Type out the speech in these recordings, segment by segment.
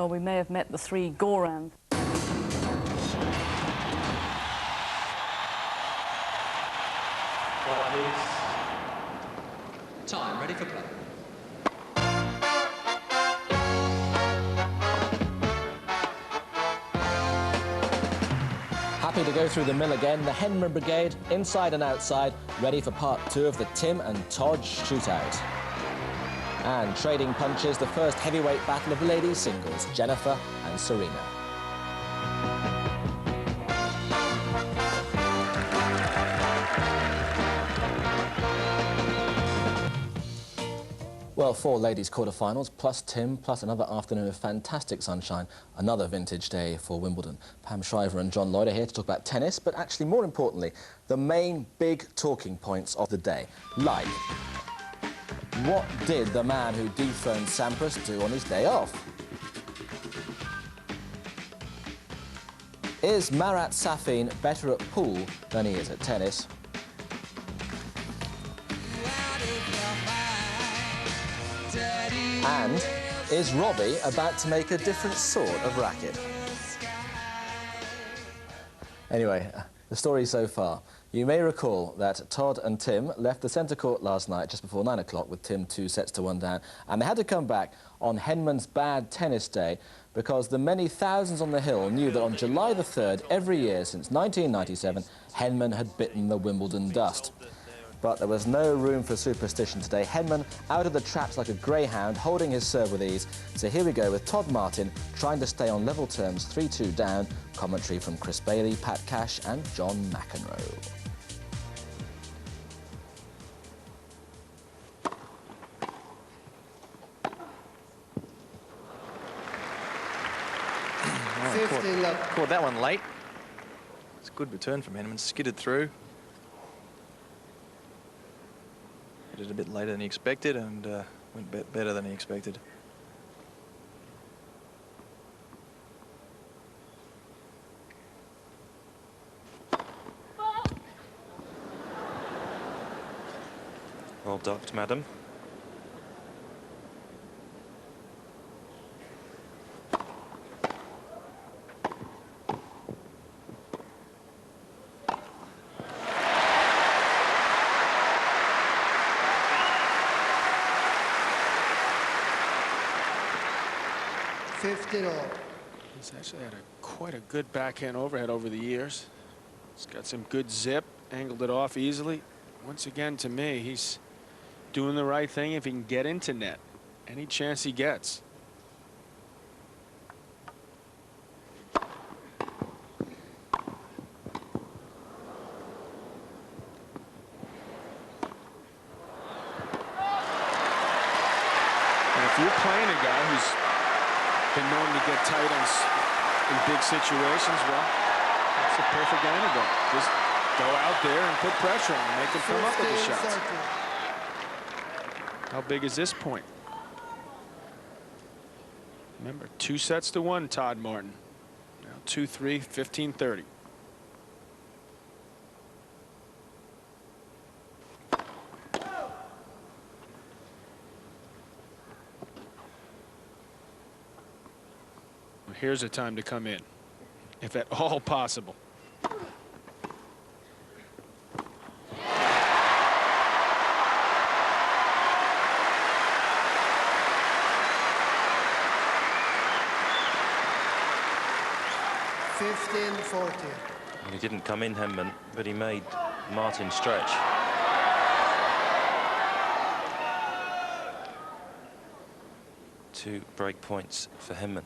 Well, we may have met the 4thrnd. Time, ready for play. Happy to go through the mill again, the Henman Brigade, inside and outside, ready for part 2 of the Tim and Todd shootout. And trading punches, the first heavyweight battle of ladies singles, Jennifer and Serena. Well, 4 ladies quarterfinals, plus Tim, plus another afternoon of fantastic sunshine, another vintage day for Wimbledon. Pam Shriver and John Lloyd are here to talk about tennis, but actually, more importantly, the main big talking points of the day. Like, what did the man who dethroned Sampras do on his day off? Is Marat Safin better at pool than he is at tennis? And is Robbie about to make a different sort of racket? Anyway, the story so far. You may recall that Todd and Tim left the centre court last night just before 9 o'clock with Tim 2 sets to 1 down, and they had to come back on Henman's bad tennis day because the many thousands on the hill knew that on July the 3rd every year since 1997 Henman had bitten the Wimbledon dust. But there was no room for superstition today. Henman out of the traps like a greyhound, holding his serve with ease. So here we go with Todd Martin trying to stay on level terms, 3-2 down. Commentary from Chris Bailey, Pat Cash and John McEnroe. Caught that one late. It's a good return from Henman, skidded through. Hit it a bit later than he expected and went better than he expected. Well ducked, madam. He's actually had quite a good backhand overhead over the years. He's got some good zip, angled it off easily. Once again, to me, he's doing the right thing if he can get into net. Any chance he gets. And if you're playing a guy who's been known to get tight in big situations, well, that's a perfect antidote. Just go out there and put pressure on him, make him come up with the shots. How big is this point? Remember, 2 sets to 1, Todd Martin. Now 2-3, 15-30. Here's a time to come in, if at all possible. He didn't come in, Henman, but he made Martin stretch. Two break points for Henman.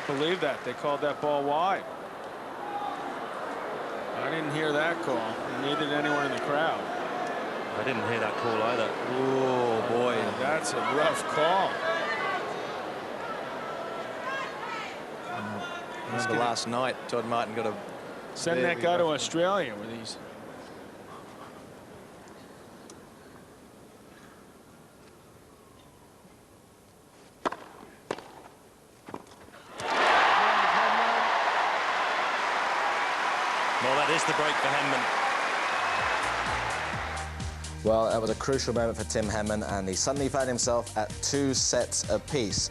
Believe that. They called that ball wide. I didn't hear that call. Neither did anyone in the crowd. I didn't hear that call either. Oh, boy. That's a rough call. Remember last night, Todd Martin got a... Send that guy to Australia with these Well, that is the break for Henman. Well, that was a crucial moment for Tim Henman, and he suddenly found himself at 2 sets apiece.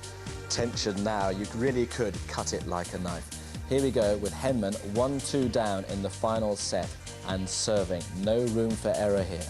Tension now. You really could cut it like a knife. Here we go with Henman 1-2 down in the final set and serving. No room for error here.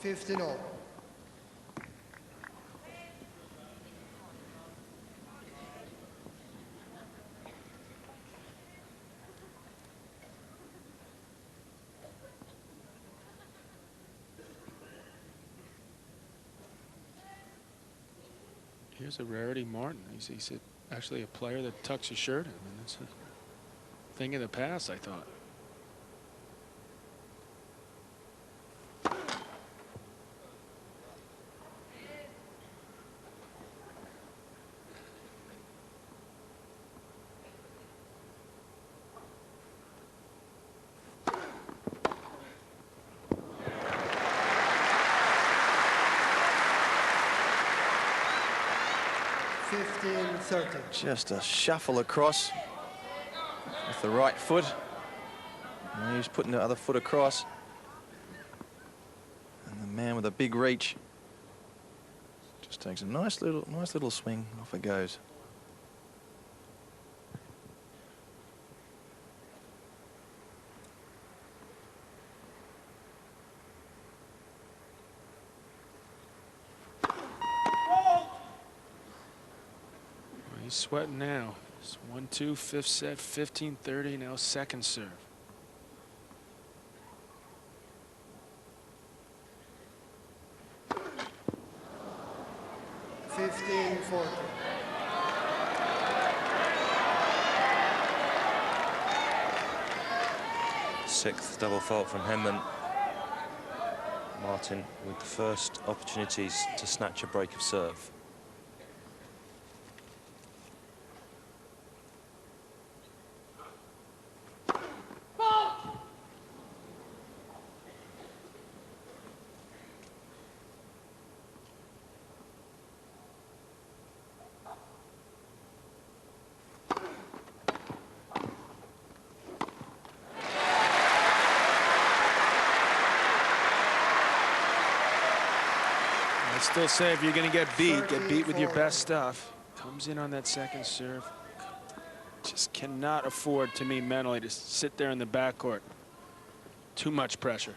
$15 Here's a rarity, Martin. He's actually a player that tucks his shirt in. I mean, that's a thing of the past, I thought. Just a shuffle across with the right foot. And he's putting the other foot across. And the man with a big reach just takes a nice little swing. Off it goes. He's sweating now. It's 1-2, 5th set, 15-30. Now second serve. Sixth double fault from Henman. Martin with the first opportunities to snatch a break of serve. I still say if you're going to get beat with your best stuff. Comes in on that second serve. Just cannot afford, to me, mentally, to sit there in the backcourt. Too much pressure.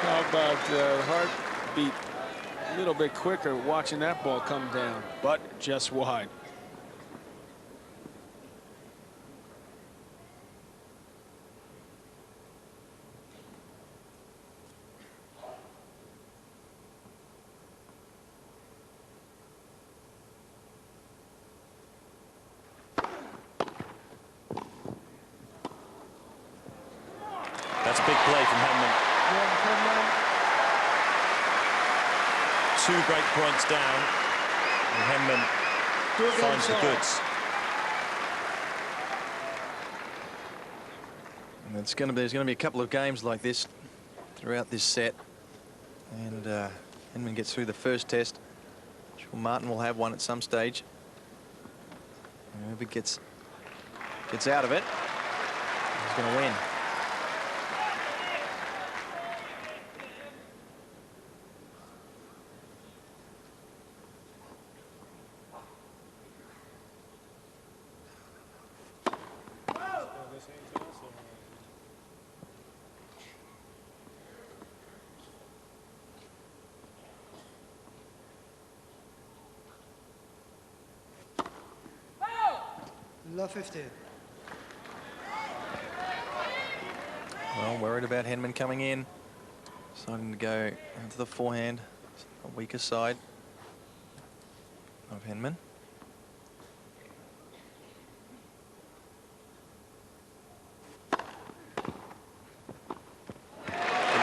How about heartbeat a little bit quicker watching that ball come down, but just wide. That's a big play from Henman. 2 break points down. And Henman finds the goods. And there's going to be a couple of games like this throughout this set. And Henman gets through the first test. I'm sure Martin will have one at some stage. And whoever gets out of it, he's going to win. Love 15. Well, worried about Henman coming in. Deciding to go into the forehand. A weaker side of Henman. Good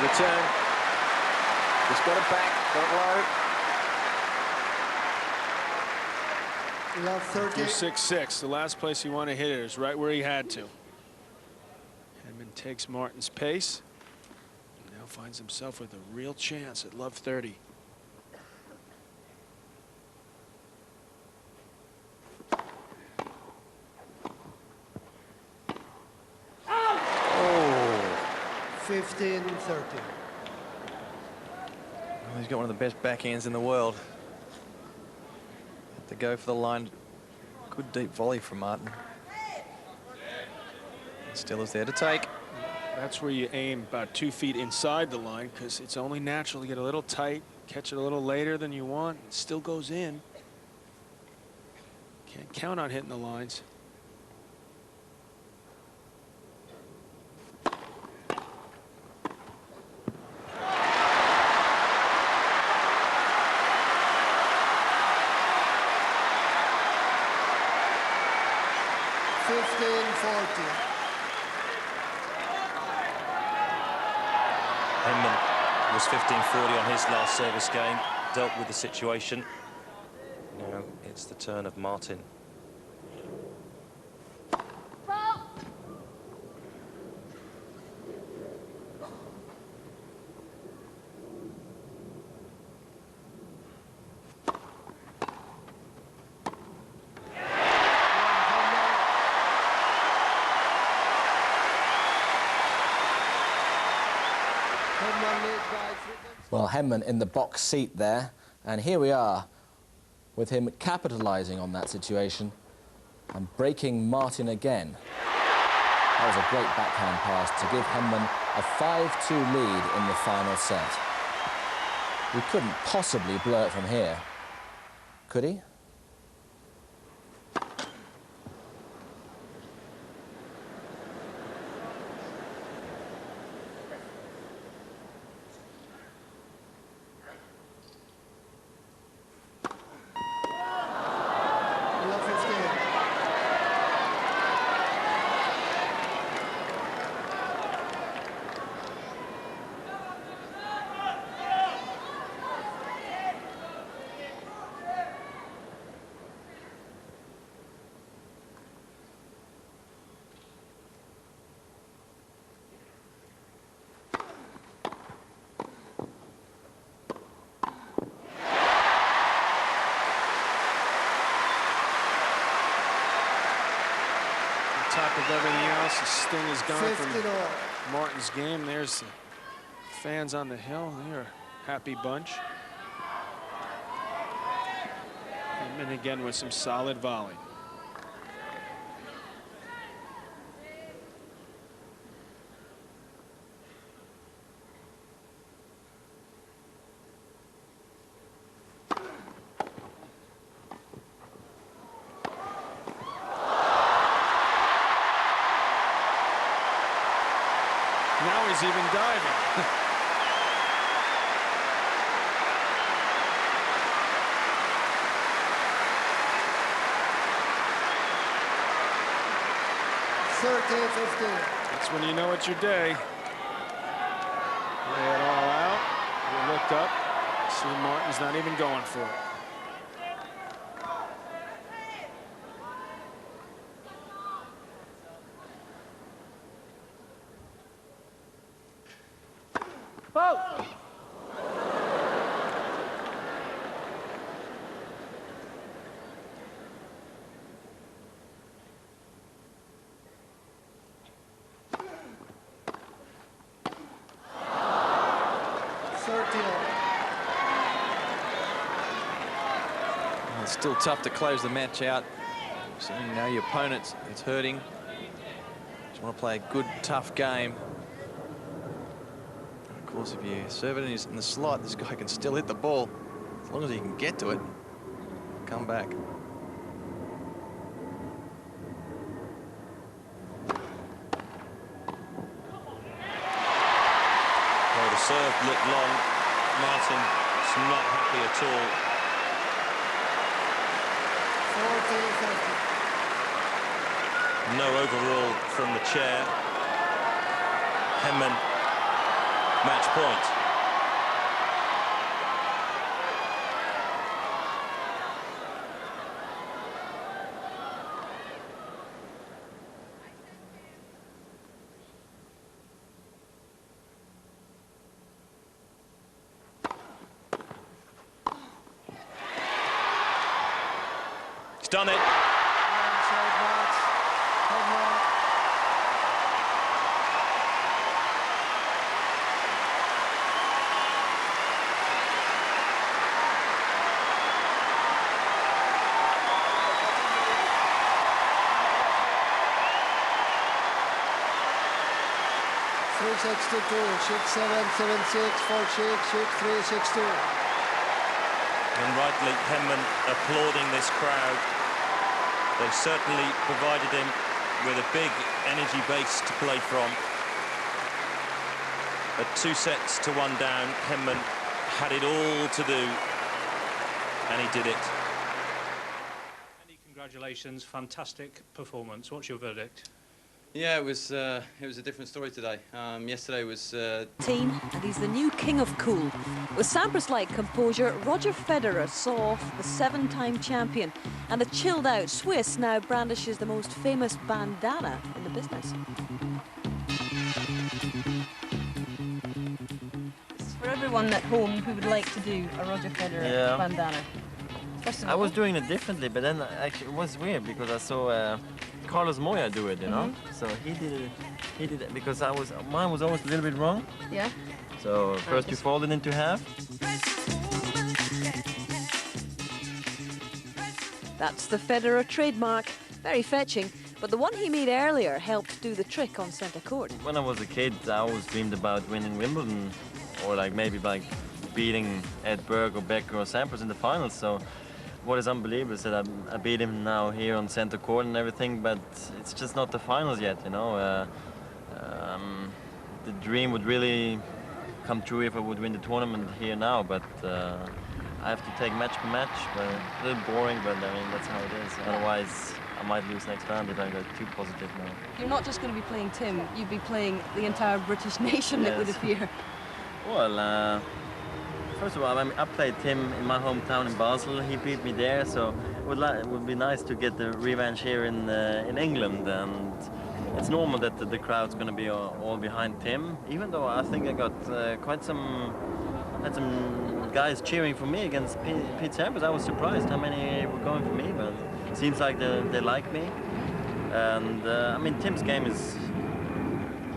return. Just got it back, got it low. Love 30. 6-6. The last place you want to hit it is right where he had to. Henman takes Martin's pace. And now finds himself with a real chance at love 30. Oh. 15-30. Well, he's got one of the best backhands in the world. Had to go for the line. Good deep volley from Martin. Still is there to take. That's where you aim about 2 feet inside the line, because it's only natural to get a little tight, catch it a little later than you want. It still goes in. Can't count on hitting the lines. Henman was 15-40 on his last service game, dealt with the situation. Now it's the turn of Martin. Well, Henman in the box seat there, and here we are with him capitalising on that situation and breaking Martin again. That was a great backhand pass to give Henman a 5-2 lead in the final set. He couldn't possibly blow it from here, could he? Top of everything else, the sting is gone from Martin's game. There's the fans on the hill. They're a happy bunch. And again with some solid volley. Now he's even diving. That's when you know it's your day. Lay it all out. You looked up. See Martin's not even going for it. It's still tough to close the match out. So you know your opponent, it's hurting. Just want to play a good, tough game. And of course, if you serve it in the slot, this guy can still hit the ball. As long as he can get to it, come back. Well, the serve looked long. Martin's not happy at all. 40-50. No overrule from the chair. Henman, match point. He's done it. Sheik 7, 7, 6, 4 Sheik, Sheik 3, 6, 2. And rightly, Henman applauding this crowd. They certainly provided him with a big energy base to play from. At 2 sets to 1 down, Henman had it all to do, and he did it. Many congratulations, fantastic performance. What's your verdict? Yeah, it was a different story today. Yesterday was... Team, and he's the new king of cool. With Sampras-like composure, Roger Federer saw off the 7-time champion, and the chilled-out Swiss now brandishes the most famous bandana in the business. It's for everyone at home who would like to do a Roger Federer bandana. I was doing it differently, but then actually it was weird because I saw Carlos Moya do it, you know. So he did it because mine was always a little bit wrong. Yeah. So first you fold it into half. That's the Federer trademark. Very fetching, but the one he made earlier helped do the trick on centre court. When I was a kid, I always dreamed about winning Wimbledon, or maybe beating Ed Berg or Becker or Sampras in the finals. So what is unbelievable is that I beat him now here on centre court and everything, but it's just not the finals yet, you know. The dream would really come true if I would win the tournament here now, but I have to take match by match. But a little boring, but I mean, that's how it is. Otherwise, I might lose next round if I go too positive now. You're not just going to be playing Tim, you'd be playing the entire British nation, it would appear. Well, first of all, I played Tim in my hometown in Basel. He beat me there, so it would be nice to get the revenge here in England. And it's normal that the crowd's going to be all behind Tim, even though I think I got had some guys cheering for me against Pete Sampras. I was surprised how many were going for me, but it seems like they like me. And I mean, Tim's game is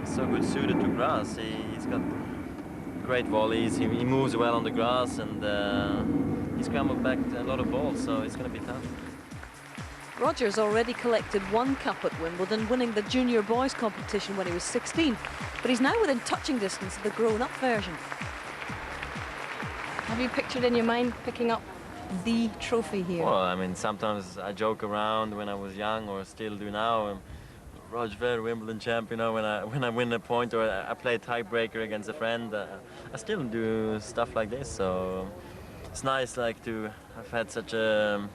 so good suited to grass. He's got great volleys, he moves well on the grass, and he's coming back a lot of balls, so it's going to be tough. Roger's already collected 1 cup at Wimbledon, winning the junior boys competition when he was 16, but he's now within touching distance of the grown-up version. Have you pictured in your mind picking up the trophy here? Well, I mean, sometimes I joke around when I was young, or still do now. Roger Federer, Wimbledon champion, you know, when I win a point or I play a tiebreaker against a friend, I still do stuff like this. So it's nice, to have had such a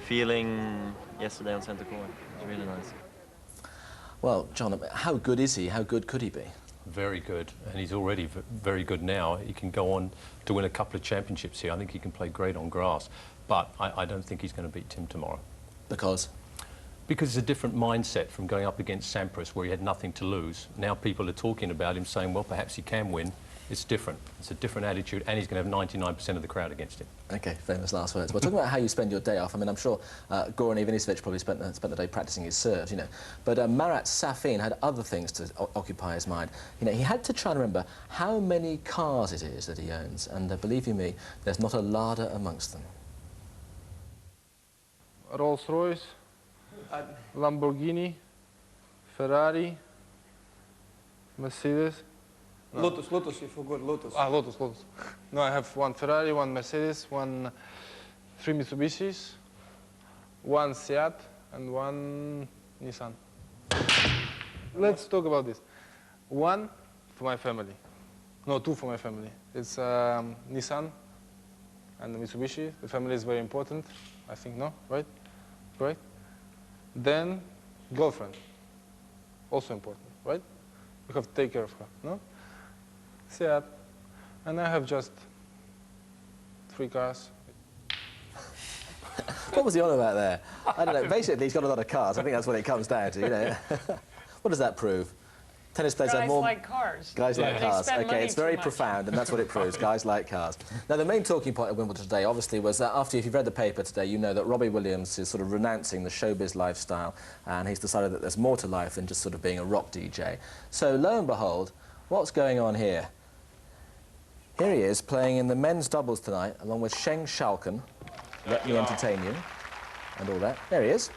feeling yesterday on centre court. It's really nice. Well, John, how good is he? How good could he be? Very good, and he's already very good now. He can go on to win a couple of championships here. I think he can play great on grass, but I don't think he's going to beat Tim tomorrow. Because? Because it's a different mindset from going up against Sampras, where he had nothing to lose. Now people are talking about him, saying, well, perhaps he can win. it's different. It's a different attitude, and he's going to have 99% of the crowd against him. Okay, famous last words. Well, talking about how you spend your day off, I mean, I'm sure Goran Ivanisevic probably spent the day practicing his serves, you know. But Marat Safin had other things to occupy his mind. You know, he had to try and remember how many cars it is that he owns, and believe you me, there's not a larder amongst them. Rolls-Royce, Lamborghini, Ferrari, Mercedes. No. Lotus, you forgot Lotus. Lotus. No, I have one Ferrari, one Mercedes, three Mitsubishis, one Seat, and one Nissan. Let's talk about this. One for my family. No, two for my family. It's Nissan and the Mitsubishi. The family is very important, I think, no? Right? Correct? Then girlfriend. Also important, right? You have to take care of her, no? Seat. And I have just 3 cars. What was he on about there? I don't know. Basically, he's got a lot of cars. I think that's what it comes down to, you know. What does that prove? Tennis players have more... Guys like cars. Guys like cars. Okay, it's very much. profound, and that's what it proves. Guys like cars. Now, the main talking point at Wimbledon today, obviously, was that if you've read the paper today, you know that Robbie Williams is sort of renouncing the showbiz lifestyle, and he's decided that there's more to life than just sort of being a rock DJ. So, lo and behold, what's going on here? Here he is, playing in the men's doubles tonight, along with Sheng Shalken. Let me entertain you, and all that. There he is.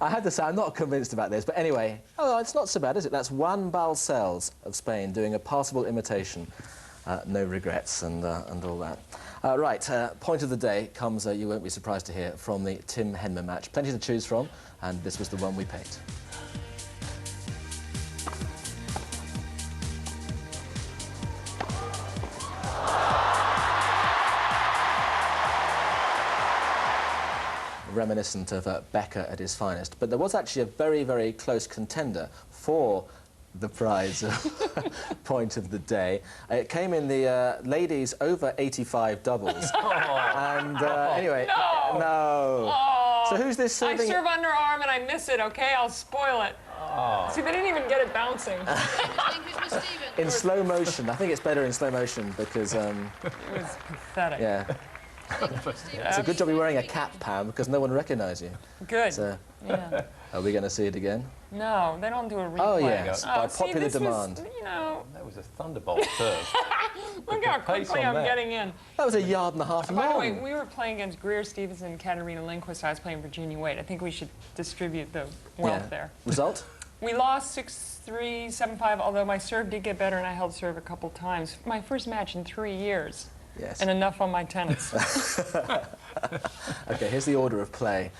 I had to say, I'm not convinced about this, but anyway, it's not so bad, is it? That's Juan Balcells of Spain doing a passable imitation. No regrets and all that. Right, point of the day comes, you won't be surprised to hear, from the Tim Henman match. Plenty to choose from, and this was the one we picked. Reminiscent of Becker at his finest. But there was actually a very, very close contender for the prize point of the day. It came in the ladies over 85 doubles. Anyway, no. Oh, so who's this serving? I serve underarm and I miss it, okay? I'll spoil it. Oh. See, they didn't even get it bouncing. In slow motion. I think it's better in slow motion because... it was pathetic. Yeah. It's a good job you're wearing a cap, Pam, because no one recognised you. Good. So, yeah. Are we going to see it again? No, they don't do a replay. Oh, yes, by popular see, demand. Was, you know... That was a thunderbolt serve. Look how quickly I'm getting in. That was a yard and a half long. By the way, we were playing against Greer Stevenson and Katerina Lindquist. I was playing Virginia Wade. I think we should distribute the wealth there. Result? We lost 6-3, 7-5, although my serve did get better and I held serve a couple times. My first match in 3 years. Yes. And enough on my tennis. OK, here's the order of play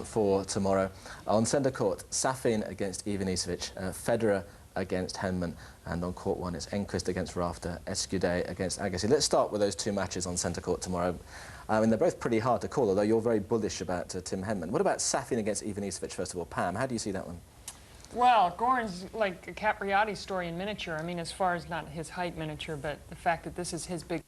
for tomorrow. On centre court, Safin against Ivanisevic, Federer against Henman, and on court 1 it's Enquist against Rafter, Escudé against Agassi. Let's start with those 2 matches on centre court tomorrow. I mean, they're both pretty hard to call, although you're very bullish about Tim Henman. What about Safin against Ivanisevic, first of all? Pam, how do you see that one? Well, Goran's like a Capriati story in miniature. I mean, as far as not his height miniature, but the fact that this is his big